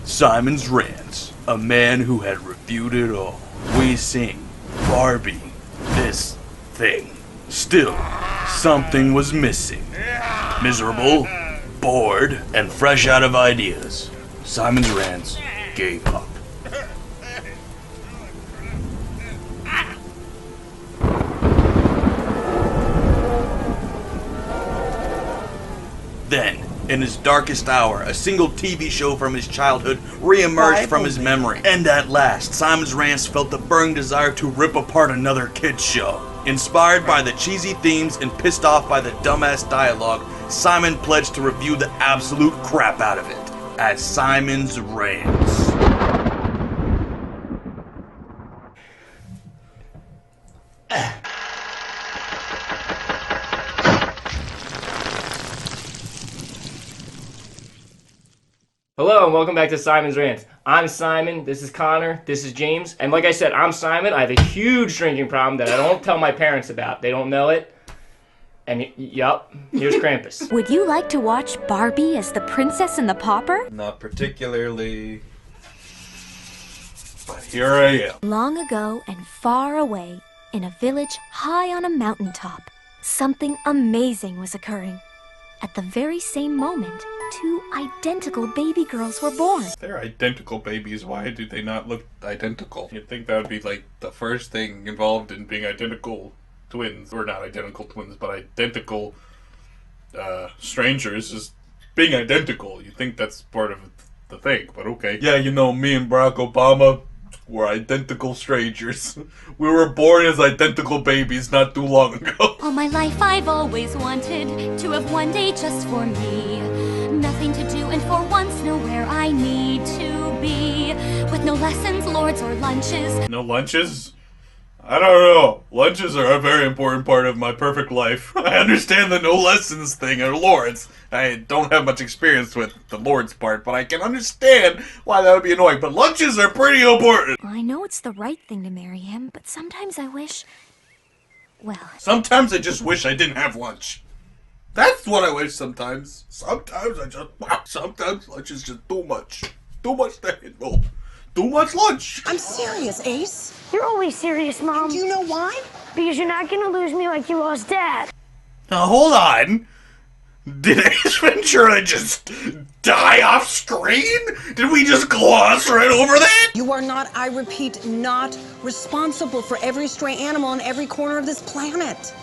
Simon's Rants, a man who had reviewed it all. We sing Barbie, this thing. Still, something was missing. Miserable, bored, and fresh out of ideas, Simon's Rants gave up. Then, in his darkest hour, a single TV show from his childhood re-emerged from his memory. And at last, Simon's Rants felt the burning desire to rip apart another kid's show. Inspired by the cheesy themes and pissed off by the dumbass dialogue, Simon pledged to review the absolute crap out of it as Simon's Rants. Hello and welcome back to Simon's Rants. I'm Simon, this is Connor, this is James, and like I said, I'm Simon. I have a huge drinking problem that I don't tell my parents about. They don't know it. And yup, here's Krampus. Would you like to watch Barbie as the Princess and the Pauper? Not particularly, but here I am. Long ago and far away, in a village high on a mountaintop, something amazing was occurring. At the very same moment, two identical baby girls were born. They're identical babies. Why do they not look identical? You'd think that would be like the first thing involved in being identical twins. Or not identical twins, but identical strangers is being identical. You think that's part of the thing, but okay. Yeah, you know, me and Barack Obama were identical strangers. We were born as identical babies not too long ago. All my life I've always wanted to have one day just for me. Nothing to do and for once nowhere I need to be. With no lessons, lords, or lunches. No lunches? I don't know. Lunches are a very important part of my perfect life. I understand the no lessons thing or lords. I don't have much experience with the lords part, but I can understand why that would be annoying. But lunches are pretty important. I know it's the right thing to marry him, but sometimes I wish... Well... Sometimes I just wish I didn't have lunch. That's what I wish sometimes. Sometimes lunch is just too much. Too much to handle. Too much lunch. I'm serious, Ace. You're always serious, Mom. Do you know why? Because you're not gonna lose me like you lost Dad. Now hold on. Did Ace Ventura just die off screen? Did we just gloss right over that? You are not, I repeat, not responsible for every stray animal in every corner of this planet.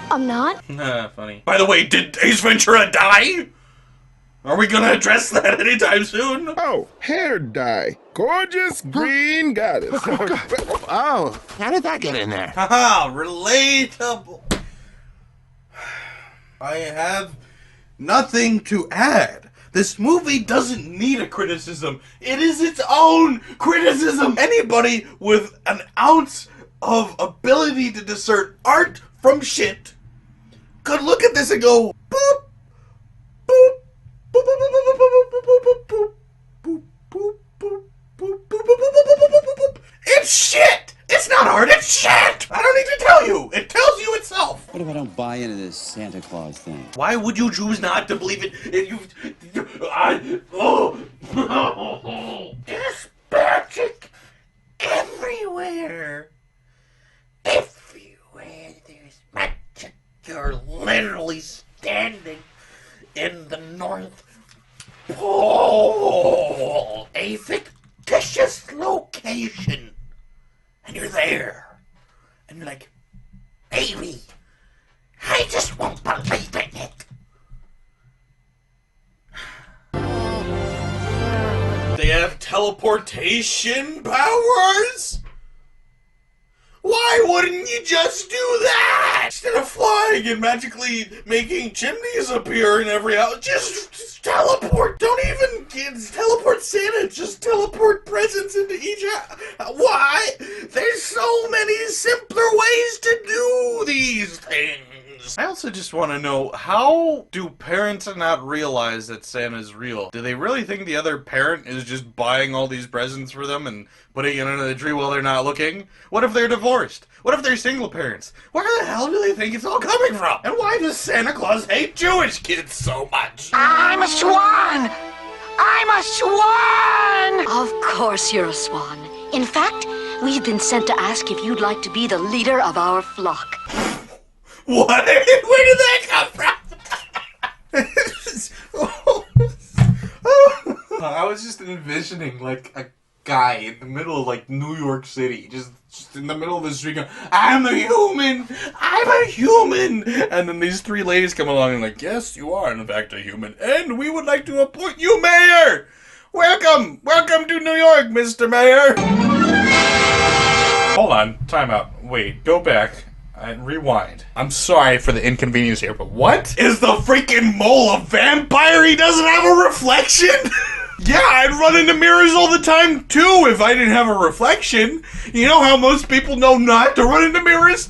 I'm not. Funny. By the way, did Ace Ventura die? Are we gonna address that anytime soon? Oh, hair dye. Gorgeous green goddess. Oh, how did that get in there? Haha, relatable. I have nothing to add. This movie doesn't need a criticism. It is its own criticism. Anybody with an ounce of ability to discern art from shit could look at this and go, boop, boop, boop, boop, boop, boop, boop, boop, boop, boop, boop. It's shit! It's not art, it's shit! I don't need to tell you! It tells you itself! What if I don't buy into this Santa Claus thing? Why would you choose not to believe it? There's magic everywhere. Everywhere there's magic. You're literally standing in the North Pole, a fictitious location, and you're there, and you're like, baby, I just won't believe in it. They have teleportation powers? Why wouldn't you just do that? Instead of flying and magically making chimneys appear in every house, just teleport. Don't even teleport Santa, just teleport presents into each house. Why? There's so many simpler ways to do these things. friends. I also just want to know, how do parents not realize that Santa's real? Do they really think the other parent is just buying all these presents for them and putting it under the tree while they're not looking? What if they're divorced? What if they're single parents? Where the hell do they think it's all coming from? And why does Santa Claus hate Jewish kids so much? I'm a swan! I'm a swan! Of course you're a swan. In fact, we've been sent to ask if you'd like to be the leader of our flock. What? Where did that come from? I was just envisioning, like, a guy in the middle of, like, New York City, just in the middle of the street going, I'm a human! I'm a human! And then these three ladies come along and like, yes, you are in fact a human, and we would like to appoint you mayor! Welcome! Welcome to New York, Mr. Mayor! Hold on, time out. Wait, go back and rewind. I'm sorry for the inconvenience here, but what? Is the freaking mole a vampire? He doesn't have a reflection? Yeah, I'd run into mirrors all the time too if I didn't have a reflection. You know how most people know not to run into mirrors?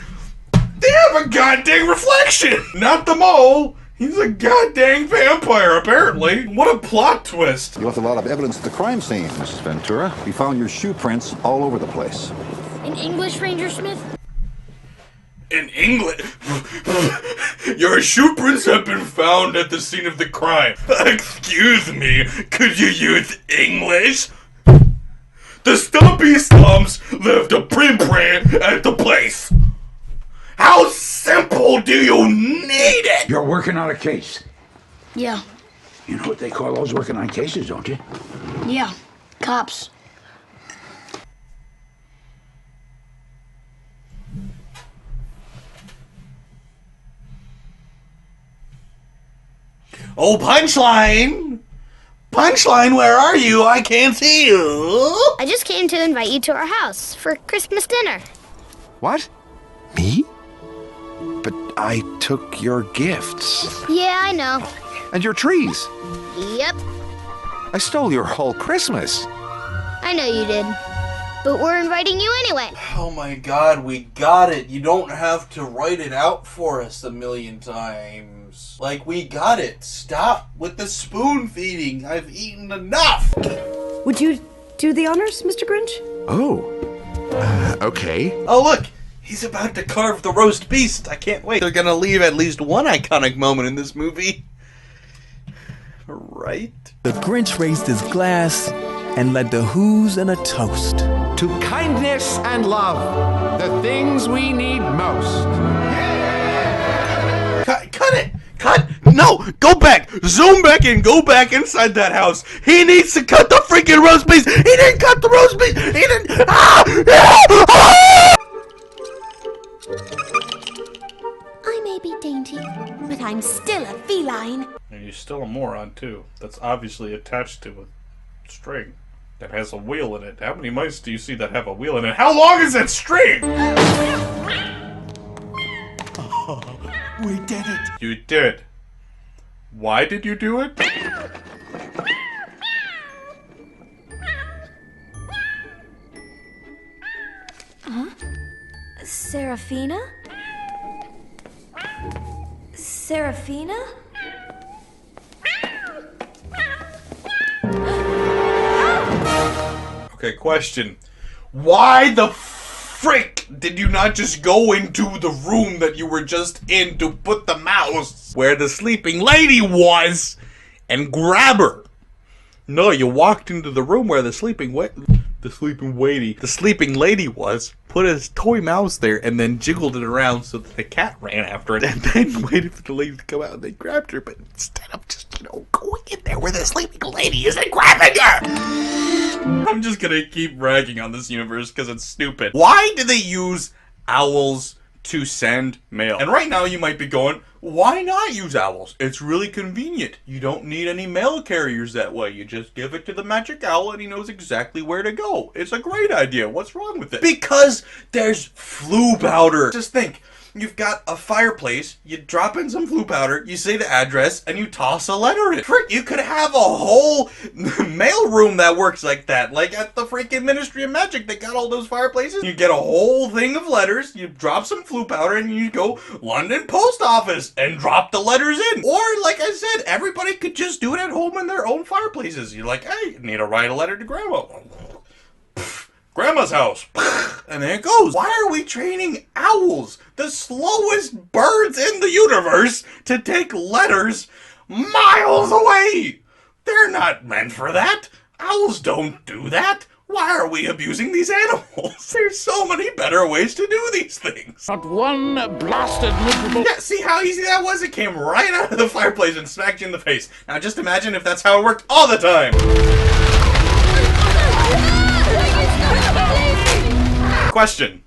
They have a goddamn reflection! Not the mole. He's a goddamn vampire, apparently. What a plot twist. You left a lot of evidence at the crime scene, Mrs. Ventura. We found your shoe prints all over the place. In English, Ranger Smith? In England? Your shoe prints have been found at the scene of the crime. Excuse me, could you use English? The Stumpy Stumps left a print at the place. How simple do you need it? You're working on a case. Yeah. You know what they call those working on cases, don't you? Yeah. Cops. Oh, Punchline! Punchline, where are you? I can't see you. I just came to invite you to our house for Christmas dinner. What? Me? But I took your gifts. Yeah, I know. And your trees. Yep. I stole your whole Christmas. I know you did. But we're inviting you anyway. Oh my god, we got it. You don't have to write it out for us a million times. Like, we got it. Stop with the spoon feeding. I've eaten enough. Would you do the honors, Mr. Grinch? Oh. Okay. Oh, look. He's about to carve the roast beast. I can't wait. They're gonna leave at least one iconic moment in this movie. Right? The Grinch raised his glass and led the Who's in a toast. To kindness and love, the things we need most. Cut it! Cut! No! Go back! Zoom back in! Go back inside that house! He needs to cut the freaking roast beef! He didn't cut the roast beef! He didn't... I may be dainty, but I'm still a feline. And you're still a moron, too. That's obviously attached to a string that has a wheel in it. How many mice do you see that have a wheel in it? How long is that string? Oh, we did it. You did. Why did you do it? Huh? Serafina? Serafina? Okay, question. Why the frick did you not just go into the room that you were just in to put the mouse where the sleeping lady was and grab her? No, you walked into the room where the sleeping lady was, put a toy mouse there, and then jiggled it around so that the cat ran after it, and then waited for the lady to come out and they grabbed her. But instead of just, going in there where the sleeping lady is and grabbing her. I'm just gonna keep ragging on this universe because it's stupid. Why do they use owls to send mail? And right now you might be going, why not use owls? It's really convenient. You don't need any mail carriers that way. You just give it to the magic owl and he knows exactly where to go. It's a great idea. What's wrong with it? Because there's flu powder. Just think, You've got a fireplace, you drop in some flue powder, you say the address, and you toss a letter in. Frick, you could have a whole mail room that works like that. Like at the freaking Ministry of Magic, they got all those fireplaces. You get a whole thing of letters, you drop some flue powder, and you go London Post Office and drop the letters in. Or, like I said, everybody could just do it at home in their own fireplaces. You're like, hey, need to write a letter to Grandma. Grandma's house. And there it goes. Why are we training owls, the slowest birds in the universe, to take letters miles away? They're not meant for that. Owls don't do that. Why are we abusing these animals? There's so many better ways to do these things. Not one blasted miserable... Yeah, see how easy that was? It came right out of the fireplace and smacked you in the face. Now just imagine if that's how it worked all the time. Question.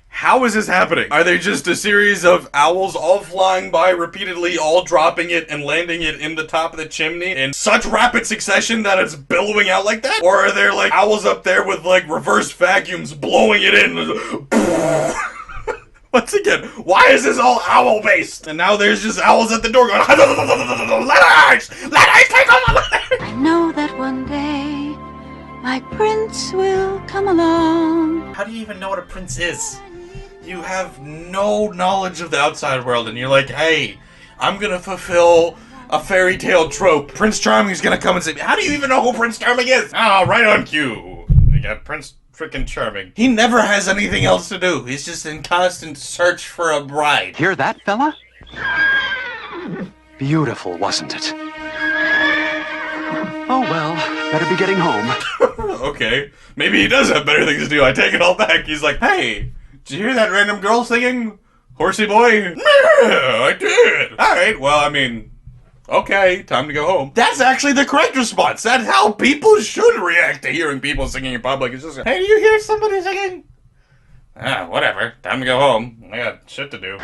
How is this happening? Are they just a series of owls all flying by repeatedly, all dropping it and landing it in the top of the chimney in such rapid succession that it's billowing out like that? Or are there like owls up there with like reverse vacuums blowing it in? Once again, why is this all owl-based? And now there's just owls at the door going, letters! Letters! Take all the letters! I know that one day my prince will come along. How do you even know what a prince is? You have no knowledge of the outside world, and you're like, hey, I'm gonna fulfill a fairy tale trope. Prince Charming's gonna come and say, how do you even know who Prince Charming is? Ah, right on cue. You got Prince frickin' Charming. He never has anything else to do. He's just in constant search for a bride. Hear that, fella? Beautiful, wasn't it? Oh well, better be getting home. Okay, maybe he does have better things to do. I take it all back. He's like, hey, did you hear that random girl singing? Horsey boy? Yeah, I did. Alright, well, I mean, okay, time to go home. That's actually the correct response. That's how people should react to hearing people singing in public. It's just, hey, do you hear somebody singing? Ah, whatever. Time to go home. I got shit to do.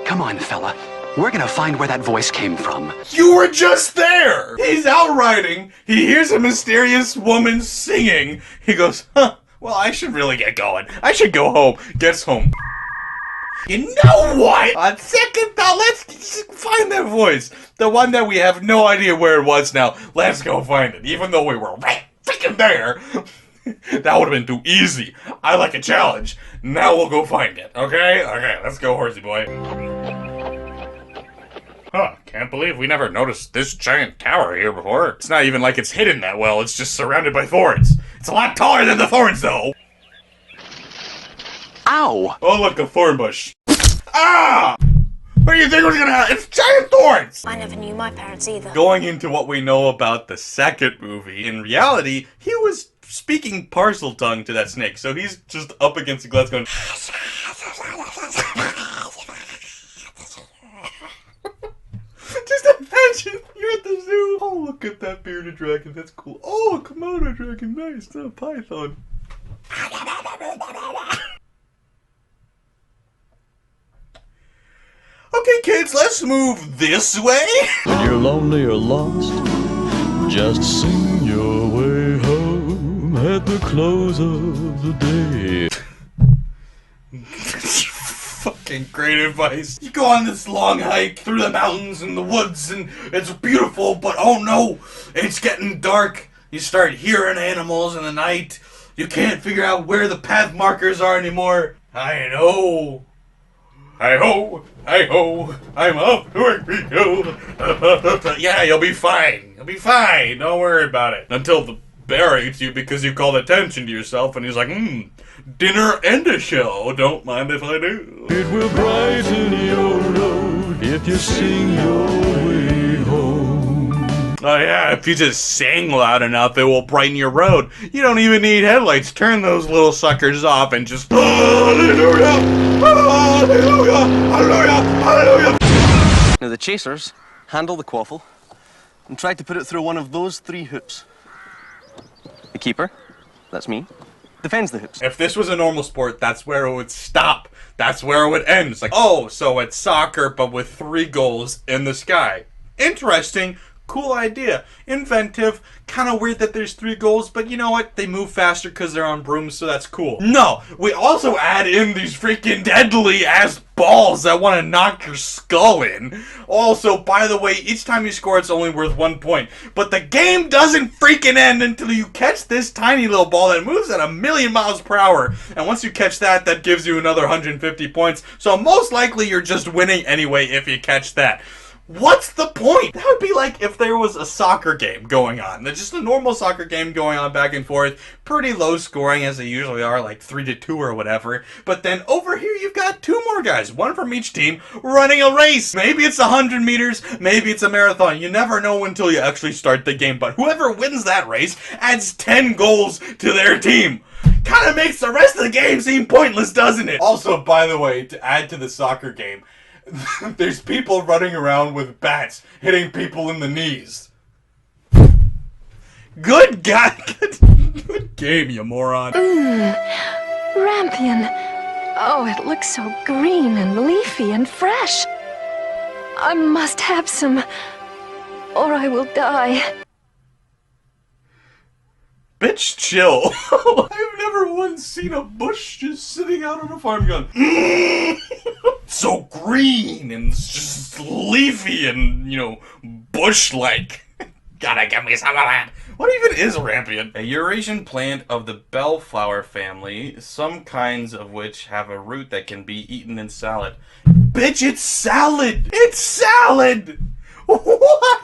Come on, fella. We're gonna find where that voice came from. You were just there! He's out riding, he hears a mysterious woman singing. He goes, huh, well, I should really get going. I should go home. Gets home. You know what? On second thought, let's find that voice. The one that we have no idea where it was now. Let's go find it. Even though we were right freaking there. That would have been too easy. I like a challenge. Now we'll go find it, okay? Okay, let's go, horsey boy. Huh, can't believe we never noticed this giant tower here before. It's not even like it's hidden that well, it's just surrounded by thorns. It's a lot taller than the thorns, though. Ow! Oh, look, a thorn bush. Ah! What do you think was gonna happen? It's giant thorns! I never knew my parents either. Going into what we know about the second movie, in reality, he was speaking parcel tongue to that snake, so he's just up against the glass going... Just imagine, you're at the zoo. Oh, look at that bearded dragon, that's cool. Oh, a Komodo dragon, nice. A python. Okay, kids, let's move this way. When you're lonely or lost, just sing your way home at the close of the day. Fucking great advice. You go on this long hike through the mountains and the woods, and it's beautiful, but oh no, it's getting dark. You start hearing animals in the night. You can't figure out where the path markers are anymore. I know. Hi-ho, hi-ho, I'm off to work we go. Yeah, you'll be fine. You'll be fine. Don't worry about it. Until the bear eats you because you called attention to yourself, and he's like, dinner and a show. Don't mind if I do. It will brighten your road if you sing your way home. Oh yeah, if you just sing loud enough, it will brighten your road. You don't even need headlights. Turn those little suckers off and just hallelujah, hallelujah, hallelujah, hallelujah. Now the chasers handle the quaffle and try to put it through one of those 3 hoops. The keeper, that's me, defends the hoops. If this was a normal sport, that's where it would stop. That's where it would end. It's like, oh, so it's soccer, but with 3 goals in the sky. Interesting. Cool idea. Inventive. Kind of weird that there's 3 goals, but you know what? They move faster because they're on brooms, so that's cool. No, we also add in these freaking deadly-ass balls that want to knock your skull in. Also, by the way, each time you score, it's only worth 1 point. But the game doesn't freaking end until you catch this tiny little ball that moves at 1,000,000 miles per hour. And once you catch that, that gives you another 150 points. So most likely, you're just winning anyway if you catch that. What's the point? That would be like if there was a soccer game going on. Just a normal soccer game going on back and forth. Pretty low scoring as they usually are, like 3-2 or whatever. But then over here you've got 2 more guys, one from each team, running a race. Maybe it's 100 meters, maybe it's a marathon. You never know until you actually start the game. But whoever wins that race adds 10 goals to their team. Kind of makes the rest of the game seem pointless, doesn't it? Also, by the way, to add to the soccer game, there's people running around with bats, hitting people in the knees. Good God! Good game, you moron. Rampion. Oh, it looks so green and leafy and fresh. I must have some, or I will die. Bitch, chill. I've never once seen a bush just sitting out on a farm going, so green and just leafy and, you know, bush-like. Gotta give me some of that. What even is rampion? A Eurasian plant of the bellflower family, some kinds of which have a root that can be eaten in salad. Bitch, it's salad! It's salad! What?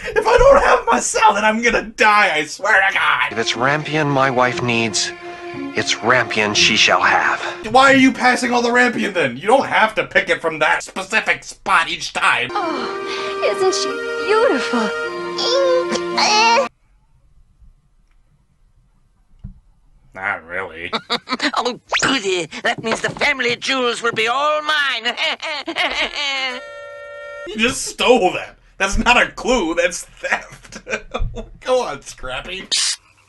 If I don't have my salad, I'm gonna die, I swear to God! If it's rampion my wife needs, it's rampion she shall have. Why are you passing all the rampion then? You don't have to pick it from that specific spot each time. Oh, isn't she beautiful? Not really. Oh, goody. That means the family jewels will be all mine. You just stole that. That's not a clue, that's theft. Go on, Scrappy.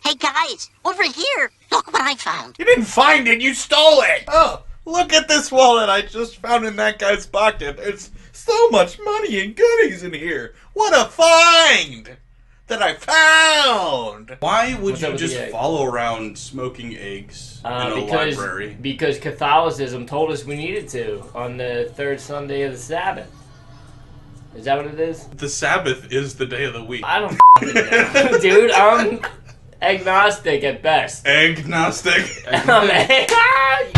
Hey, guys, over here. Look what I found. You didn't find it, you stole it! Oh, look at this wallet I just found in that guy's pocket. There's so much money and goodies in here. What a find that I found! Why would you just follow around smoking eggs in a library? Because Catholicism told us we needed to on the 3rd Sunday of the Sabbath. Is that what it is? The Sabbath is the day of the week. I don't know. Dude, I'm agnostic at best. Agnostic?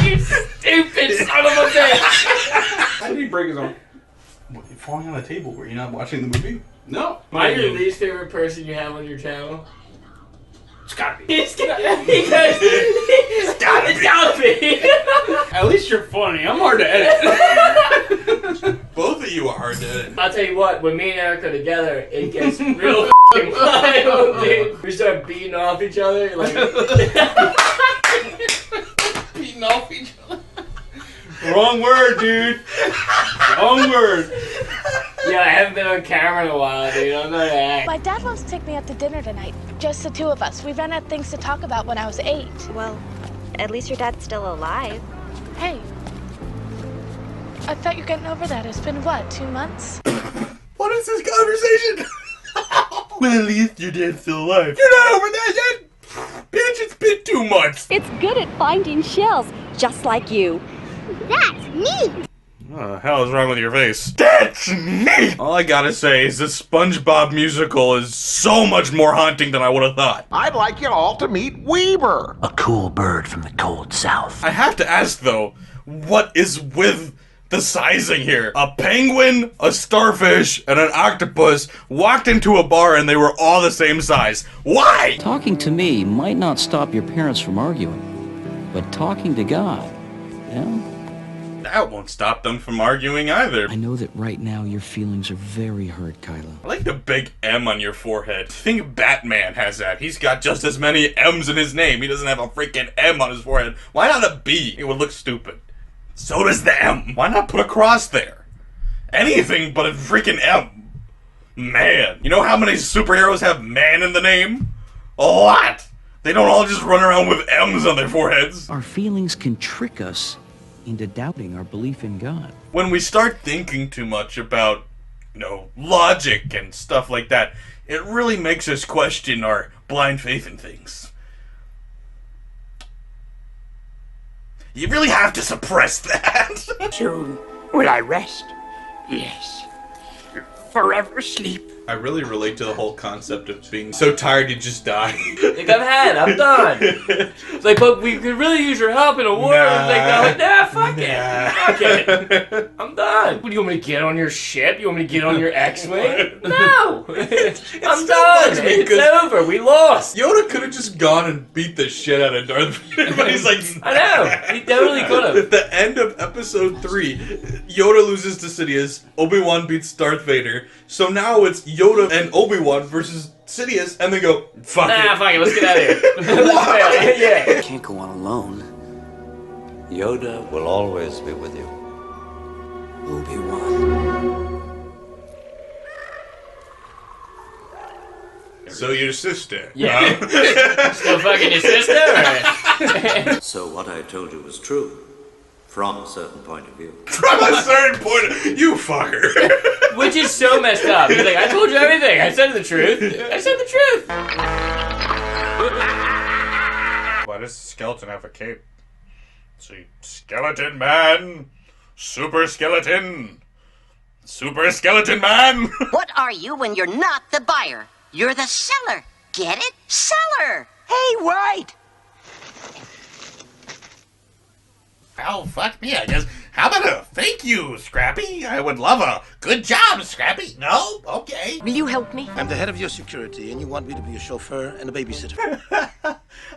You stupid son of a bitch! How did he break his arm? What, you're falling on the table. Were you not watching the movie? No. Am I your least favorite person you have on your channel? It's gotta be. It's gotta be. At least you're funny. I'm hard to edit. Both of you are hard to edit. I'll tell you what, when me and Eric are together, it gets real wild, dude. We start beating off each other. Like Beating off each other. Wrong word, dude. Wrong word. Yeah, I haven't been on camera in a while, dude. I'm not act. My dad wants to take me out to dinner tonight. Just the 2 of us. We ran out of things to talk about when I was 8. Well, at least your dad's still alive. Hey. I thought you're getting over that. It's been, what, 2 months? What is this conversation? Well, at least your dad's still alive. You're not over that yet? Bitch, it's been 2 months. It's good at finding shells, just like you. That's neat. What the hell is wrong with your face? That's neat! All I gotta say is this SpongeBob musical is so much more haunting than I would have thought. I'd like you all to meet Weber. A cool bird from the cold south. I have to ask, though, what is with the sizing here? A penguin, a starfish, and an octopus walked into a bar and they were all the same size. Why? Talking to me might not stop your parents from arguing, but talking to God, yeah? That won't stop them from arguing either. I know that right now your feelings are very hurt, Kylo. I like the big M on your forehead. I think Batman has that. He's got just as many M's in his name. He doesn't have a freaking M on his forehead. Why not a B? It would look stupid. So does the M. Why not put a cross there? Anything but a freaking M. Man. You know how many superheroes have man in the name? A lot. They don't all just run around with M's on their foreheads. Our feelings can trick us into doubting our belief in God. When we start thinking too much about logic and stuff like that. It really makes us question our blind faith in things. You really have to suppress that. Soon will I rest. Yes. Forever sleep. I really relate to the whole concept of being so tired you just die. Like, I'm done. It's like, but we could really use your help in a war. Fuck it. I'm done. What, do you want me to get on your ship? You want me to get on your X-Wing? No. I'm done. It's over. We lost. Yoda could have just gone and beat the shit out of Darth Vader, but he's like, I know. He totally could have. At the end of episode 3, Yoda loses to Sidious, Obi-Wan beats Darth Vader, so now it's Yoda and Obi-Wan versus Sidious, and they go, fuck it, let's get out of here. Yeah. You can't go on alone. Yoda will always be with you. Obi-Wan. So your sister. Yeah. Still fucking your sister? Or? So what I told you was true. From a certain point of view. From a certain point of view. You fucker. Which is so messed up. He's like, I told you everything. I said the truth. I said the truth. Why does the skeleton have a cape? See, skeleton man, super skeleton man. What are you when you're not the buyer? You're the seller. Get it? Seller. Hey, right. Well, fuck me, I guess. How about a thank you, Scrappy? I would love a good job, Scrappy. No? Okay. Will you help me? I'm the head of your security, and you want me to be a chauffeur and a babysitter.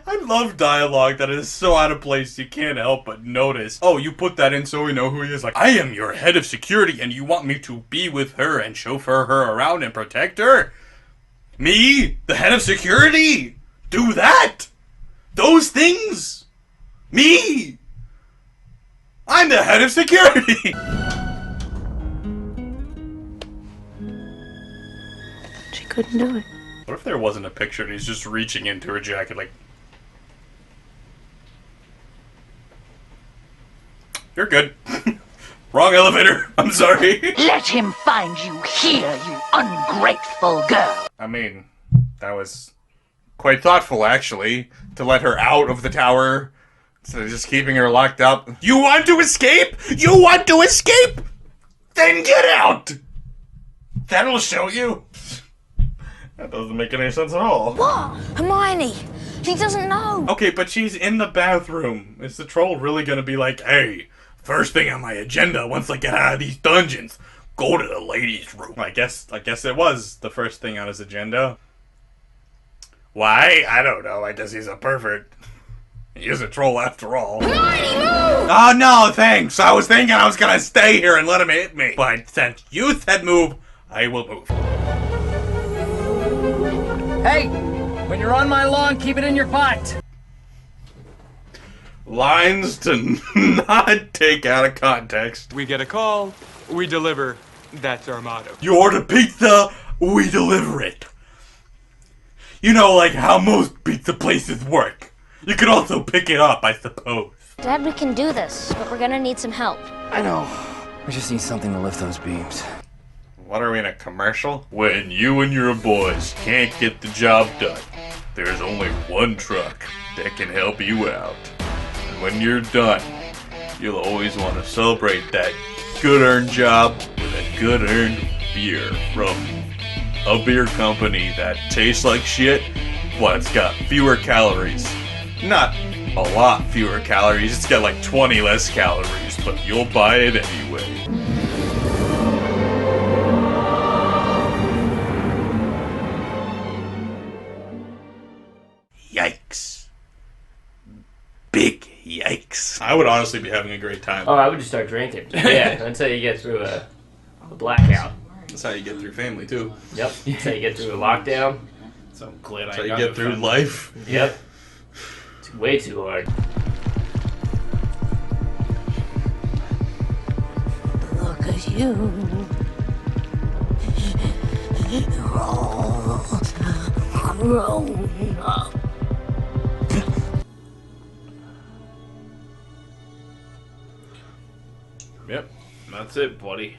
I love dialogue that is so out of place you can't help but notice. Oh, you put that in so we know who he is. Like, I am your head of security, and you want me to be with her and chauffeur her around and protect her? Me? The head of security? Do that? Those things? Me? I'm the head of security! She couldn't do it. What if there wasn't a picture and he's just reaching into her jacket like... You're good. Wrong elevator. I'm sorry. Let him find you here, you ungrateful girl. I mean, that was quite thoughtful, actually, to let her out of the tower instead of just keeping her locked up. You want to escape? You want to escape? Then get out! That'll show you. That doesn't make any sense at all. What? Hermione! She doesn't know! Okay, but she's in the bathroom. Is the troll really gonna be like, hey, first thing on my agenda once I get out of these dungeons, go to the ladies' room? I guess it was the first thing on his agenda. Why? I don't know. I guess he's a pervert. He is a troll after all. Hermione, move! Oh no, thanks. I was thinking I was gonna stay here and let him hit me. But since you said move, I will move. Hey, when you're on my lawn, keep it in your pot. Lines to not take out of context. We get a call, we deliver. That's our motto. You order pizza, we deliver it. You know, like how most pizza places work. You could also pick it up, I suppose. Dad, we can do this, but we're gonna need some help. I know. We just need something to lift those beams. What are we in a commercial? When you and your boys can't get the job done, there's only one truck that can help you out. And when you're done, you'll always want to celebrate that good-earned job with a good-earned beer from a beer company that tastes like shit, but it's got fewer calories. Not a lot fewer calories, it's got like 20 less calories, but you'll buy it anyway. Yikes. Big yikes. I would honestly be having a great time. Oh, I would just start drinking. Yeah, that's how you get through a blackout. That's how you get through family, too. Yep, that's how you get through a lockdown. So I'm glad that's how you get through life. Yep. It's way too hard. Look at you. You're all grown up. Yep, that's it, buddy.